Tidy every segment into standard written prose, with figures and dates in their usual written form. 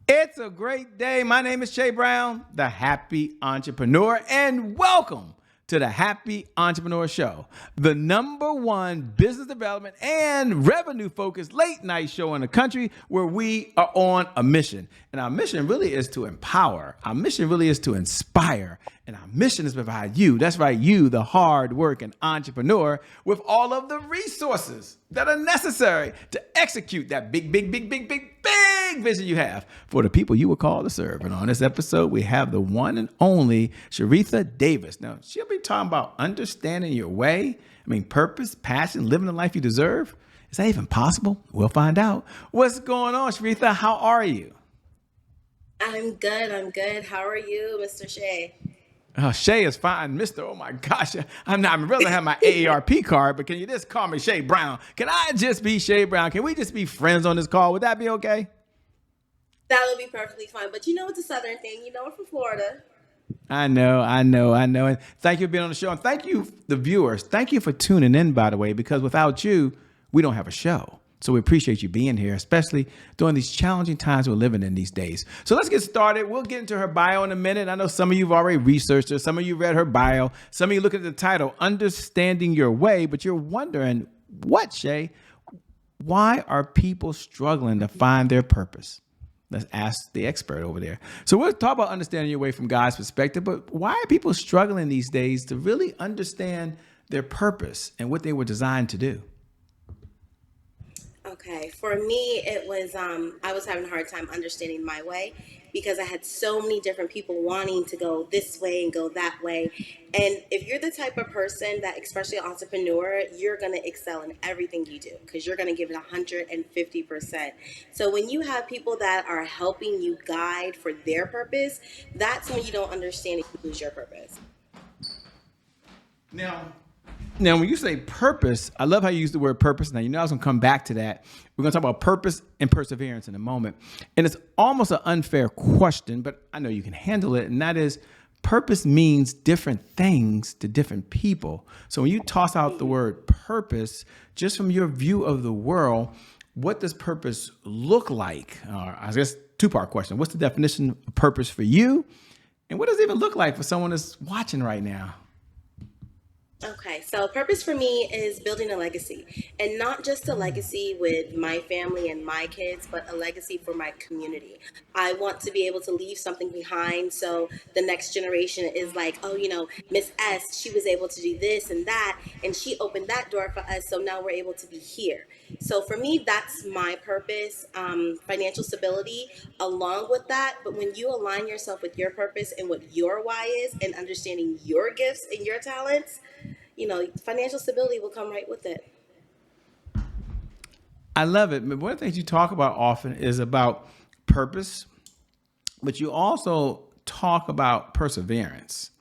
It's a great day. My name is Shay Brown, the Happy Entrepreneur, and welcome to the Happy Entrepreneur Show, the #1 business development and revenue-focused late-night show in the country where we are on a mission. And our mission really is to empower. Our mission really is to inspire. And our mission is to provide you, that's right, you, the hard-working entrepreneur, with all of the resources that are necessary to execute that big vision you have for the people you were called to serve. And on this episode, we have the one and only Sharetha Davis. Now, she'll be talking about understanding your way. Purpose, passion, living the life you deserve. Is that even possible? We'll find out. What's going on, Sharetha? How are you? I'm good. How are you, Mr. Shay? Oh, Shay is fine, Mister. Oh my gosh, I'm really have my AARP card, but can you just call me Shay Brown? Can I just be Shay Brown? Can we just be friends on this call? Would that be okay? That would be perfectly fine. But you know it's a Southern thing. You know we're from Florida. I know. And thank you for being on the show. And thank you, the viewers. Thank you for tuning in, by the way, because without you, we don't have a show. So we appreciate you being here, especially during these challenging times we're living in these days. So let's get started. We'll get into her bio in a minute. I know some of you have already researched her. Some of you read her bio. Some of you look at the title, Understanding Your Way, but you're wondering, what, Shay? Why are people struggling to find their purpose? Let's ask the expert over there. So we'll talk about understanding your way from God's perspective, but why are people struggling these days to really understand their purpose and what they were designed to do? Okay, for me, it was I was having a hard time understanding my way because I had so many different people wanting to go this way and go that way. And if you're the type of person that, especially an entrepreneur, you're going to excel in everything you do because you're going to give it 150%. So when you have people that are helping you guide for their purpose, that's when you don't understand and you lose your purpose. Now, when you say purpose, I love how you use the word purpose. Now, I was going to come back to that. We're going to talk about purpose and perseverance in a moment. And it's almost an unfair question, but I know you can handle it. And that is, purpose means different things to different people. So when you toss out the word purpose, just from your view of the world, what does purpose look like? I guess two-part question. What's the definition of purpose for you? And what does it even look like for someone that's watching right now? Okay, so purpose for me is building a legacy, and not just a legacy with my family and my kids, but a legacy for my community. I want to be able to leave something behind so the next generation is like, oh, Miss S, she was able to do this and that, and she opened that door for us, so now we're able to be here. So for me, that's my purpose, financial stability along with that. But when you align yourself with your purpose and what your why is and understanding your gifts and your talents, financial stability will come right with it. I love it. One of the things you talk about often is about purpose, but you also talk about perseverance.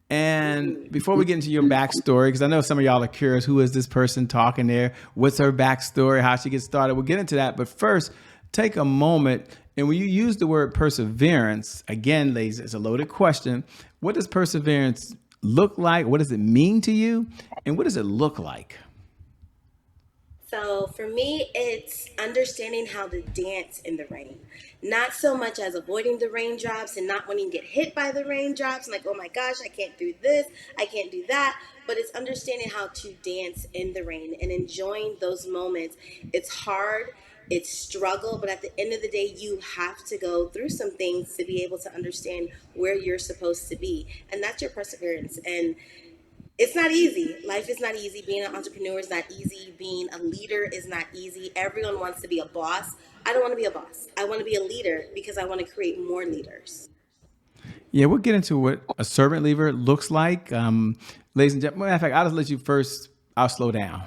And before we get into your backstory, because I know some of y'all are curious, who is this person talking there? What's her backstory? How she gets started? We'll get into that. But first, take a moment. And when you use the word perseverance, again, ladies, it's a loaded question. What does perseverance look like? What does it mean to you? And what does it look like? So for me, it's understanding how to dance in the rain. Not so much as avoiding the raindrops and not wanting to get hit by the raindrops. And like, oh my gosh, I can't do this, I can't do that. But it's understanding how to dance in the rain and enjoying those moments. It's hard, it's struggle, but at the end of the day, you have to go through some things to be able to understand where you're supposed to be. And that's your perseverance. And it's not easy. Life is not easy. Being an entrepreneur is not easy. Being a leader is not easy. Everyone wants to be a boss. I don't want to be a boss. I want to be a leader because I want to create more leaders. Yeah, we'll get into what a servant leader looks like. Ladies and gentlemen, matter of fact, I'll just let you first, I'll slow down.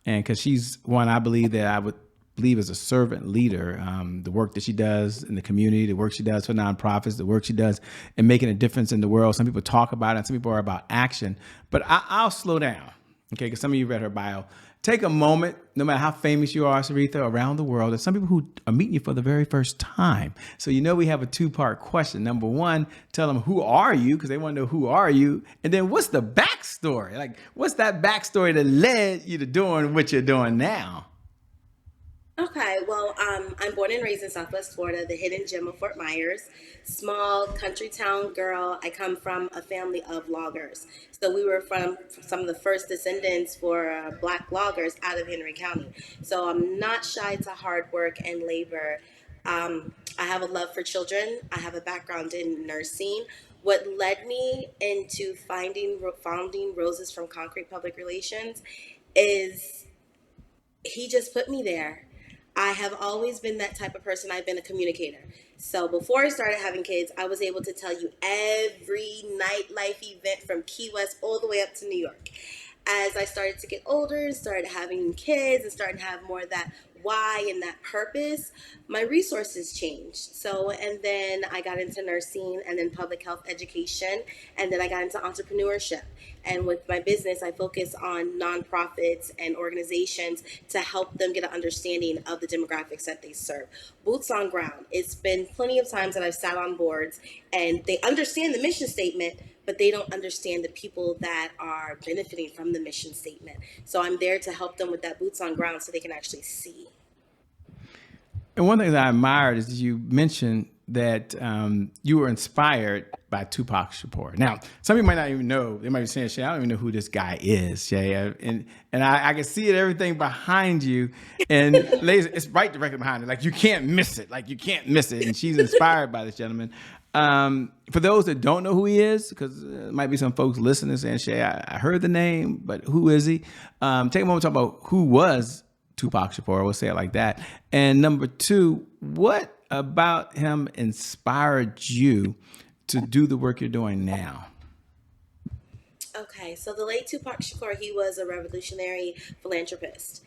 And because she's one I believe that I would believe as a servant leader, the work that she does in the community, the work she does for nonprofits, the work she does in making a difference in the world. Some people talk about it, and some people are about action. But I'll slow down, okay? Because some of you read her bio. Take a moment, no matter how famous you are, Sharetha, around the world. There's some people who are meeting you for the very first time. So we have a two-part question. Number one, tell them, who are you? Because they want to know, who are you? And then what's the backstory? Like, what's that backstory that led you to doing what you're doing now? Okay, well, I'm born and raised in Southwest Florida, the hidden gem of Fort Myers. Small country town girl. I come from a family of loggers. So we were from some of the first descendants for black loggers out of Henry County. So I'm not shy to hard work and labor. I have a love for children. I have a background in nursing. What led me into founding Roses from Concrete Public Relations is he just put me there. I have always been that type of person. I've been a communicator. So before I started having kids, I was able to tell you every nightlife event from Key West all the way up to New York. As I started to get older and started having kids and starting to have more of that why and that purpose, my resources changed. So, and then I got into nursing and then public health education, and then I got into entrepreneurship. And with my business, I focus on nonprofits and organizations to help them get an understanding of the demographics that they serve. Boots on ground. It's been plenty of times that I've sat on boards and they understand the mission statement, but they don't understand the people that are benefiting from the mission statement. So I'm there to help them with that boots on ground so they can actually see. And one thing that I admired is you mentioned that you were inspired by Tupac Shakur. Now, some people might not even know. They might be saying, "Shay, I don't even know who this guy is, Shay." And I can see it, everything behind you. And ladies, it's right directly behind it. Like you can't miss it. Like you can't miss it. And she's inspired by this gentleman. For those that don't know who he is, because there might be some folks listening saying, "Shay, I heard the name, but who is he?" Take a moment to talk about who was Tupac Shakur. We'll say it like that. And number two, what about him inspired you to do the work you're doing now? Okay, so the late Tupac Shakur, he was a revolutionary philanthropist.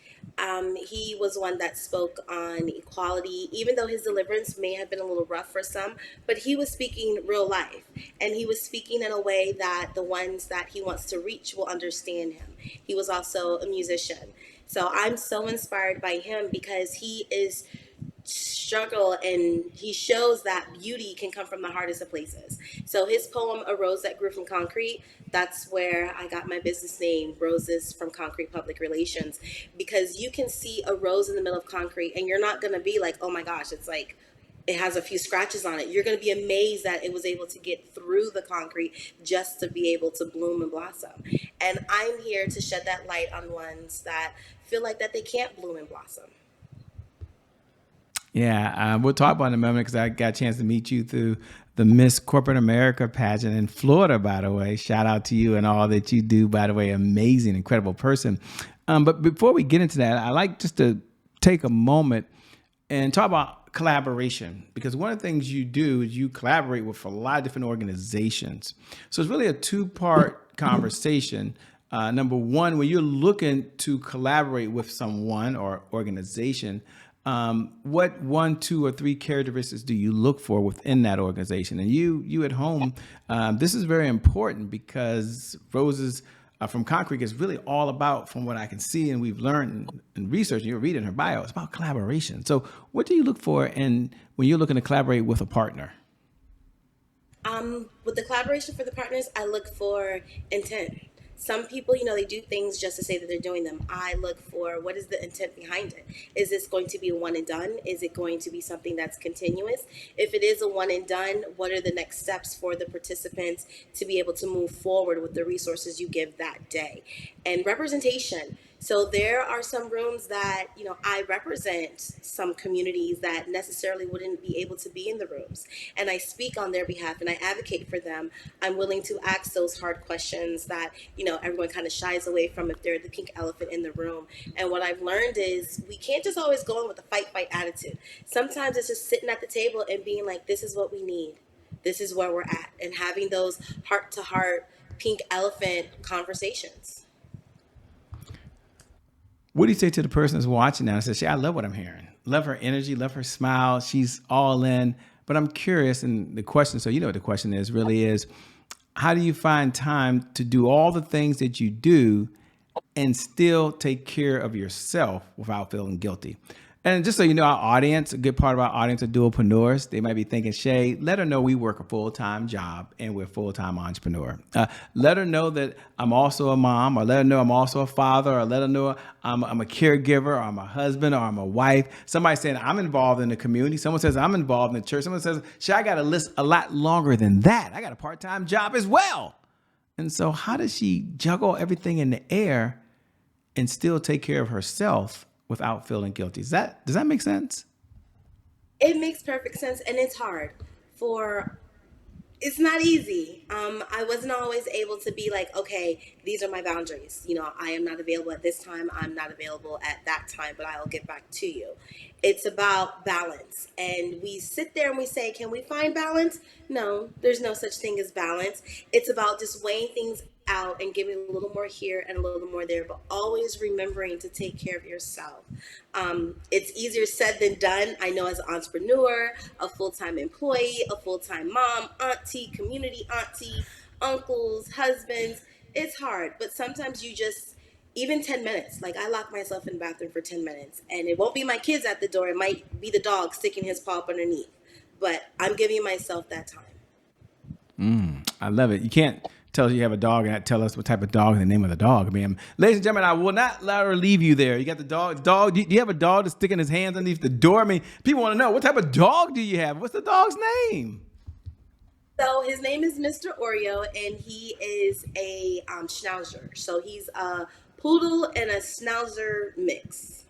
He was one that spoke on equality, even though his deliverance may have been a little rough for some, but he was speaking real life. And he was speaking in a way that the ones that he wants to reach will understand him. He was also a musician. So I'm so inspired by him because he is struggle and he shows that beauty can come from the hardest of places. So his poem A Rose That Grew from Concrete, that's where I got my business name, Roses from Concrete Public Relations, because you can see a rose in the middle of concrete and you're not going to be like, oh my gosh, it's like it has a few scratches on it. You're going to be amazed that it was able to get through the concrete just to be able to bloom and blossom. And I'm here to shed that light on ones that feel like that they can't bloom and blossom. Yeah, we'll talk about it in a moment because I got a chance to meet you through the Miss Corporate America pageant in Florida, by the way. Shout out to you and all that you do, by the way. Amazing, incredible person. But before we get into that, I like just to take a moment and talk about collaboration because one of the things you do is you collaborate with a lot of different organizations. So it's really a two-part conversation. Number one, when you're looking to collaborate with someone or organization, what one, two, or three characteristics do you look for within that organization? And you at home, this is very important because Roses from Concrete is really all about, from what I can see and we've learned in research, and you're reading her bio, it's about collaboration. So what do you look for when you're looking to collaborate with a partner? With the collaboration for the partners, I look for intent. Some people, they do things just to say that they're doing them. I look for what is the intent behind it. Is this going to be a one and done? Is it going to be something that's continuous? If it is a one and done, what are the next steps for the participants to be able to move forward with the resources you give that day? And representation. So there are some rooms that, I represent some communities that necessarily wouldn't be able to be in the rooms. And I speak on their behalf and I advocate for them. I'm willing to ask those hard questions that, everyone kind of shies away from if they're the pink elephant in the room. And what I've learned is we can't just always go in with a fight attitude. Sometimes it's just sitting at the table and being like, this is what we need. This is where we're at. And having those heart to heart pink elephant conversations. What do you say to the person that's watching now and says, I love what I'm hearing. Love her energy, love her smile. She's all in. But I'm curious, and the question, so you know what the question is, really is, how do you find time to do all the things that you do and still take care of yourself without feeling guilty? And just so you know, our audience, a good part of our audience are dualpreneurs. They might be thinking, Shay, let her know we work a full-time job and we're a full-time entrepreneur. Let her know that I'm also a mom, or let her know I'm also a father, or let her know I'm a caregiver, or I'm a husband, or I'm a wife. Somebody saying I'm involved in the community. Someone says I'm involved in the church. Someone says, Shay, I got a list a lot longer than that. I got a part-time job as well. And so how does she juggle everything in the air and still take care of herself without feeling guilty? Does that make sense? It makes perfect sense, and it's hard for it's not easy. I wasn't always able to be like, okay, these are my boundaries. I am not available at this time. I'm not available at that time, but I'll get back to you. It's about balance. And we sit there and we say, can we find balance? No, there's no such thing as balance. It's about just weighing things out and giving a little more here and a little more there, but always remembering to take care of yourself. It's easier said than done. I know, as an entrepreneur, a full-time employee, a full-time mom, auntie, community auntie, uncles, husbands, it's hard. But sometimes you just, even 10 minutes, like I lock myself in the bathroom for 10 minutes, and it won't be my kids at the door. It might be the dog sticking his paw up underneath, but I'm giving myself that time. I love it. You can't tell us you have a dog and not tell us what type of dog and the name of the dog. I mean, ladies and gentlemen, I will not let her leave you there. You got the dog. Dog. Do you have a dog that's sticking his hands underneath the door? I mean, people want to know, what type of dog do you have? What's the dog's name? So his name is Mr. Oreo, and he is a schnauzer. So he's a poodle and a schnauzer mix.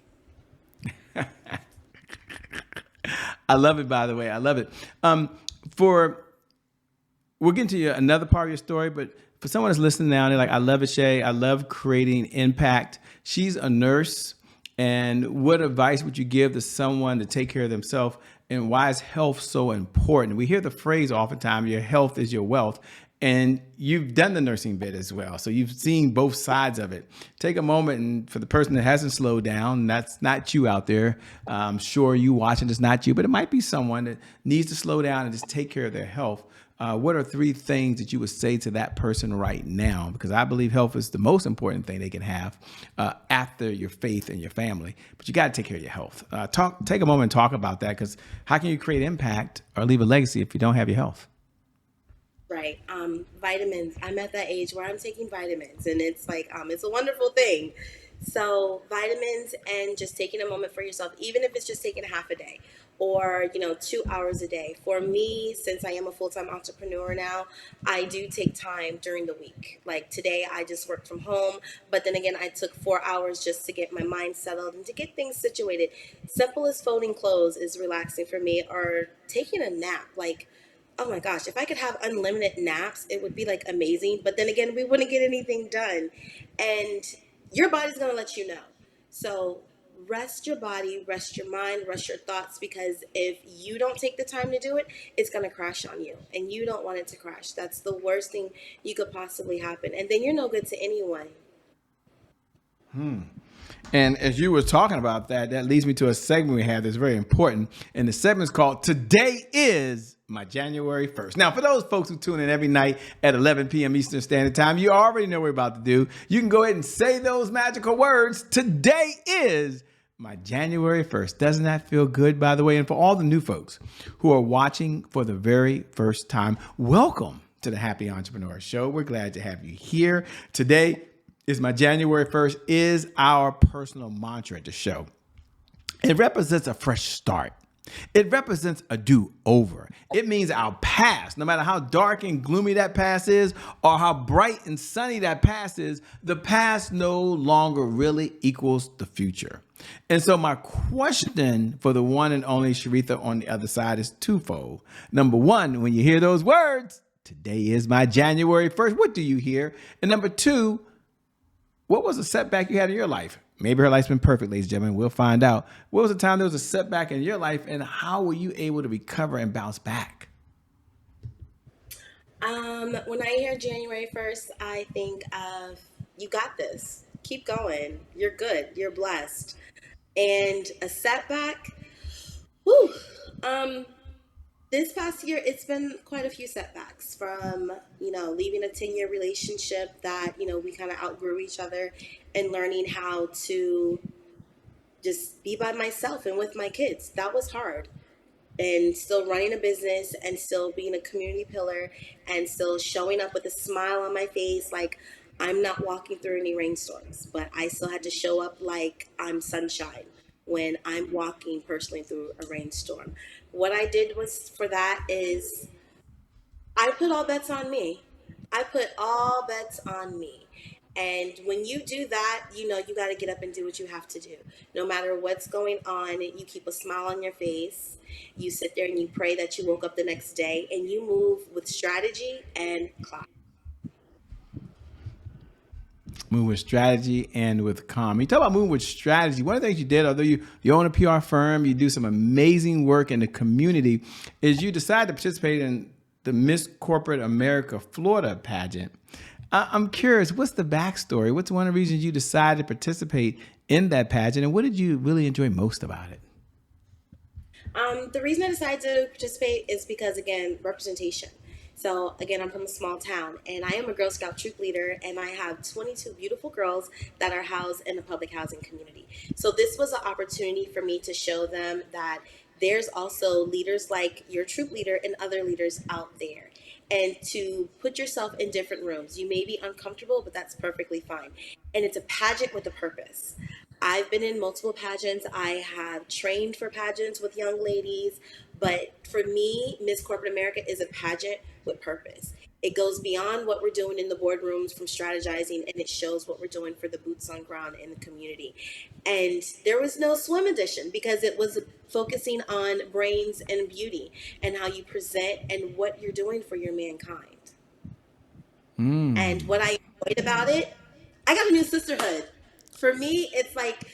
I love it, by the way. I love it. For We'll get into another part of your story, but for someone that's listening now, they're like, I love it, Shay. I love creating impact. She's a nurse. And what advice would you give to someone to take care of themselves? And why is health so important? We hear the phrase oftentimes, your health is your wealth. And you've done the nursing bit as well. So you've seen both sides of it. Take a moment, and for the person that hasn't slowed down, that's not you out there. I'm sure you watching, it's not you, but it might be someone that needs to slow down and just take care of their health. What are three things that you would say to that person right now? Because I believe health is the most important thing they can have after your faith and your family. But you got to take care of your health. Take a moment and talk about that, because how can you create impact or leave a legacy if you don't have your health? Right. Vitamins. I'm at that age where I'm taking vitamins, and it's like, it's a wonderful thing. So vitamins, and just taking a moment for yourself, even if it's just taking half a day or, 2 hours a day. For me, since I am a full-time entrepreneur now, I do take time during the week. Like today, I just worked from home, but then again, I took 4 hours just to get my mind settled and to get things situated. Simple as folding clothes is relaxing for me, or taking a nap. Like, oh my gosh, if I could have unlimited naps, it would be like amazing. But then again, we wouldn't get anything done. And your body's going to let you know. So rest your body, rest your mind, rest your thoughts, because if you don't take the time to do it, it's going to crash on you. And you don't want it to crash. That's the worst thing you could possibly happen. And then you're no good to anyone. And as you were talking about that, that leads me to a segment we have that's very important. And the segment is called Today is My January 1st. Now, for those folks who tune in every night at 11 p.m. Eastern Standard Time, you already know what we're about to do. You can go ahead and say those magical words. Today is my January 1st. Doesn't that feel good, by the way? And for all the new folks who are watching for the very first time, welcome to the Happy Entrepreneur Show. We're glad to have you here. Today is my January 1st is our personal mantra at the show. It represents a fresh start. It represents a do-over. It means our past, no matter how dark and gloomy that past is, or how bright and sunny that past is, the past no longer really equals the future. And so my question for the one and only Sharetha on the other side is twofold. Number one, when you hear those words, today is my January 1st, what do you hear? And number two, what was a setback you had in your life? Maybe her life's been perfect, ladies and gentlemen. We'll find out. What was the time there was a setback in your life, and how were you able to recover and bounce back? When I hear January 1st, I think of, you got this. Keep going. You're good. You're blessed. And a setback, whew, um, this past year, it's been quite a few setbacks, from, leaving a 10-year relationship that, we kind of outgrew each other, and learning how to just be by myself and with my kids. That was hard. And still running a business and still being a community pillar and still showing up with a smile on my face. Like, I'm not walking through any rainstorms, but I still had to show up like I'm sunshine when I'm walking personally through a rainstorm. What I did was for that is I put all bets on me. I put all bets on me. And when you do that, you know you got to get up and do what you have to do. No matter what's going on, you keep a smile on your face. You sit there and you pray that you woke up the next day and you move with strategy and clock. Move with strategy and with calm. You talk about moving with strategy. One of the things you did, although you own a PR firm, you do some amazing work in the community, is you decided to participate in the Miss Corporate America Florida pageant. I'm curious, what's the backstory? What's one of the reasons you decided to participate in that pageant, and what did you really enjoy most about it? The reason I decided to participate is because, again, representation. So, again, I'm from a small town and I am a Girl Scout troop leader, and I have 22 beautiful girls that are housed in the public housing community. So, this was an opportunity for me to show them that there's also leaders like your troop leader and other leaders out there. And to put yourself in different rooms. You may be uncomfortable, but that's perfectly fine. And it's a pageant with a purpose. I've been in multiple pageants. I have trained for pageants with young ladies. But for me, Miss Corporate America is a pageant with purpose. It goes beyond what we're doing in the boardrooms from strategizing, and it shows what we're doing for the boots on ground in the community. And there was no swim edition because it was focusing on brains and beauty and how you present and what you're doing for your mankind. And what I enjoyed about it, I got a new sisterhood. For me, it's like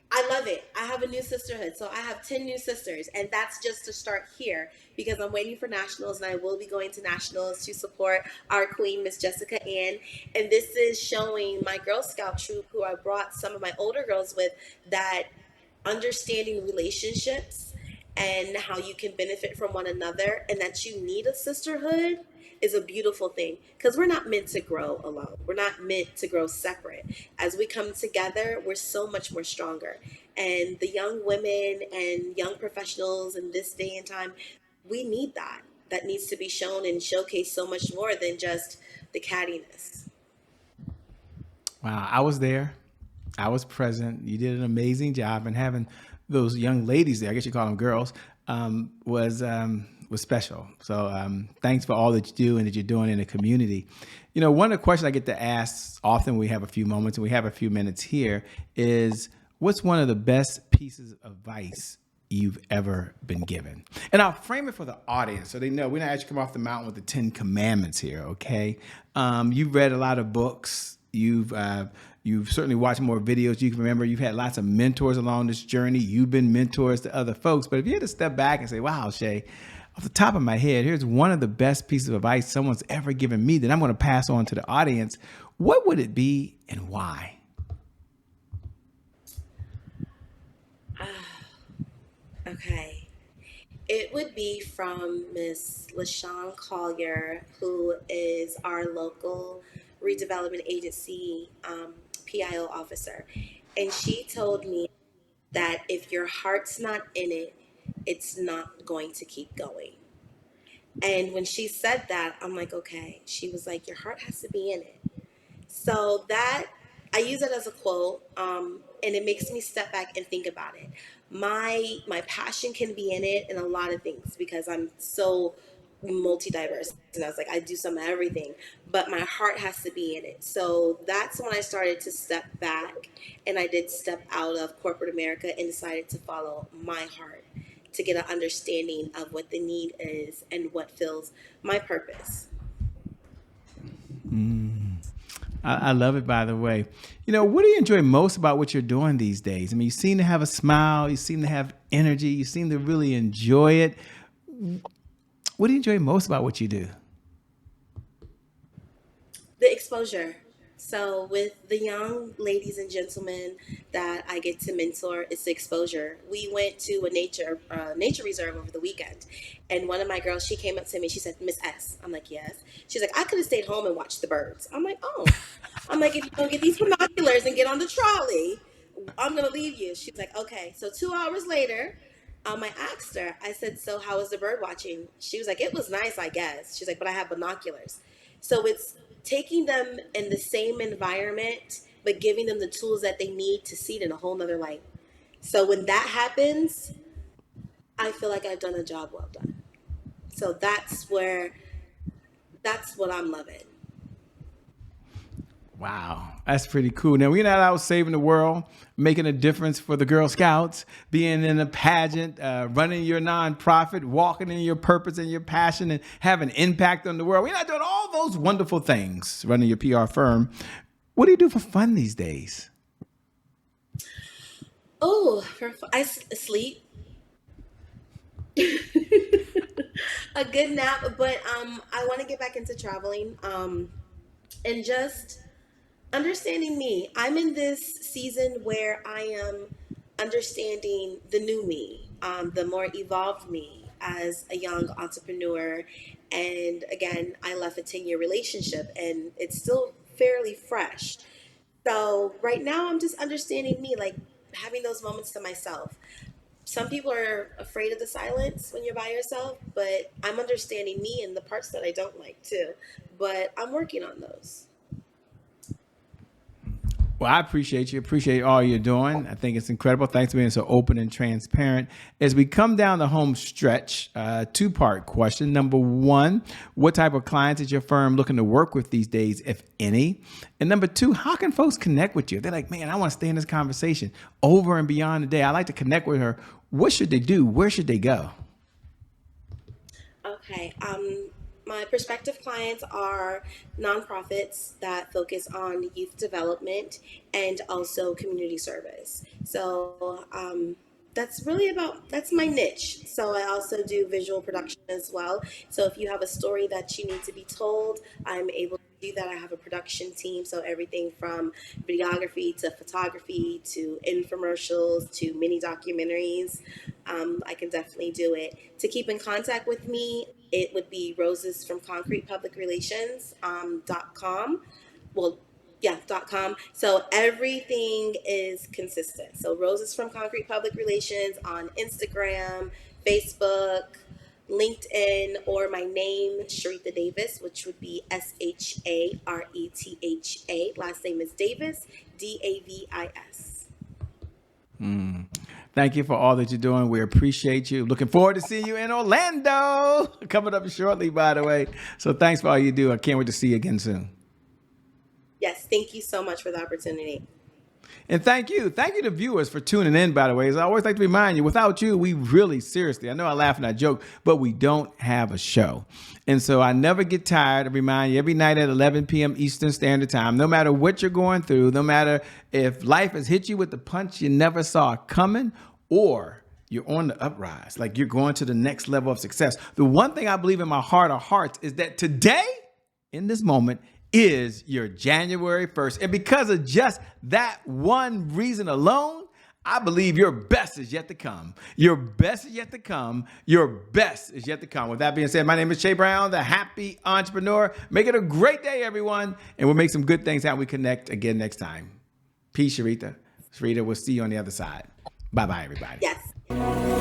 I love it. I have a new sisterhood. So I have 10 new sisters. And that's just to start here because I'm waiting for nationals, and I will be going to nationals to support our queen, Miss Jessica Ann. And this is showing my Girl Scout troop, who I brought some of my older girls with, that understanding relationships and how you can benefit from one another and that you need a sisterhood is a beautiful thing because we're not meant to grow alone. We're not meant to grow separate. As we come together, we're so much more stronger. And the young women and young professionals in this day and time, we need that. That needs to be shown and showcased so much more than just the cattiness. Wow, I was there. I was present. You did an amazing job, and having those young ladies there, I guess you call them girls, was special. So thanks for all that you do and that you're doing in the community. You know, one of the questions I get to ask often when we have a few moments and we have a few minutes here is, what's one of the best pieces of advice you've ever been given? And I'll frame it for the audience so they know we're not actually come off the mountain with the 10 commandments here, okay? You've read a lot of books. You've certainly watched more videos. You can remember you've had lots of mentors along this journey. You've been mentors to other folks. But if you had to step back and say, wow, Shay, off the top of my head, here's one of the best pieces of advice someone's ever given me that I'm going to pass on to the audience, what would it be and why? Okay. It would be from Miss LaShawn Collier, who is our local redevelopment agency PIO officer. And she told me that if your heart's not in it, it's not going to keep going. And when she said that, I'm like, okay. She was like, your heart has to be in it. So that I use it as a quote, and it makes me step back and think about it. My passion can be in it in a lot of things because I'm so multi-diverse, and I was like, I do some of everything, but my heart has to be in it. So that's when I started to step back, and I did step out of corporate America and decided to follow my heart to get an understanding of what the need is and what fills my purpose. I love it, by the way. You know, what do you enjoy most about what you're doing these days? I mean, you seem to have a smile, you seem to have energy, you seem to really enjoy it. What do you enjoy most about what you do? The exposure. So with the young ladies and gentlemen that I get to mentor, it's the exposure. We went to a nature reserve over the weekend, and one of my girls, she came up to me. She said, "Miss S." I'm like, "Yes." She's like, "I could have stayed home and watched the birds." I'm like, "Oh." I'm like, "If you don't get these binoculars and get on the trolley, I'm gonna leave you. She's like, okay. So 2 hours later, I asked her, I said, so how was the bird watching? She was like, it was nice, I guess. She's like, but I have binoculars. So it's taking them in the same environment, but giving them the tools that they need to see it in a whole nother light. So when that happens, I feel like I've done a job well done. So that's what I'm loving. Wow, that's pretty cool. Now, we're not out saving the world, making a difference for the Girl Scouts, being in a pageant, running your nonprofit, walking in your purpose and your passion, and having impact on the world. We're not doing all those wonderful things, running your PR firm. What do you do for fun these days? Oh, sleep. A good nap, but I want to get back into traveling, and just understanding me. I'm in this season where I am understanding the new me, the more evolved me as a young entrepreneur. And again, I left a 10-year relationship and it's still fairly fresh. So right now, I'm just understanding me, like having those moments to myself. Some people are afraid of the silence when you're by yourself, but I'm understanding me and the parts that I don't like too. But I'm working on those. Well, I appreciate you. Appreciate all you're doing. I think it's incredible. Thanks for being so open and transparent. As we come down the home stretch, two-part question. Number one, what type of clients is your firm looking to work with these days, if any? And number two, how can folks connect with you? They're like, man, I want to stay in this conversation over and beyond the day. I like to connect with her. What should they do? Where should they go? Okay. My prospective clients are nonprofits that focus on youth development and also community service. So that's my niche. So I also do visual production as well. So if you have a story that you need to be told, I'm able to do that. I have a production team, so everything from videography to photography to infomercials to mini documentaries. I can definitely do it. To keep in contact with me, it would be roses from concrete public relations .com. Well, yeah, .com. So everything is consistent. So roses from concrete public relations on Instagram, Facebook, LinkedIn, or my name, Sharetha Davis, which would be Sharetha. Last name is Davis, Davis. Thank you for all that you're doing. We appreciate you. Looking forward to seeing you in Orlando. Coming up shortly, by the way. So thanks for all you do. I can't wait to see you again soon. Yes, thank you so much for the opportunity. And thank you. Thank you to viewers for tuning in, by the way. As I always like to remind you, without you, we really, seriously, I know I laugh and I joke, but we don't have a show. And so I never get tired of reminding you every night at 11 p.m. Eastern Standard Time, no matter what you're going through, no matter if life has hit you with the punch you never saw coming, or you're on the uprise, like you're going to the next level of success. The one thing I believe in my heart of hearts is that today, in this moment, is your January 1st. And because of just that one reason alone, I believe your best is yet to come. Your best is yet to come. Your best is yet to come. With that being said, my name is Shay Brown, the Happy Entrepreneur. Make it a great day, everyone. And we'll make some good things happen. We connect again next time. Peace, Sharetha. Sharetha, we'll see you on the other side. Bye-bye, everybody. Yes.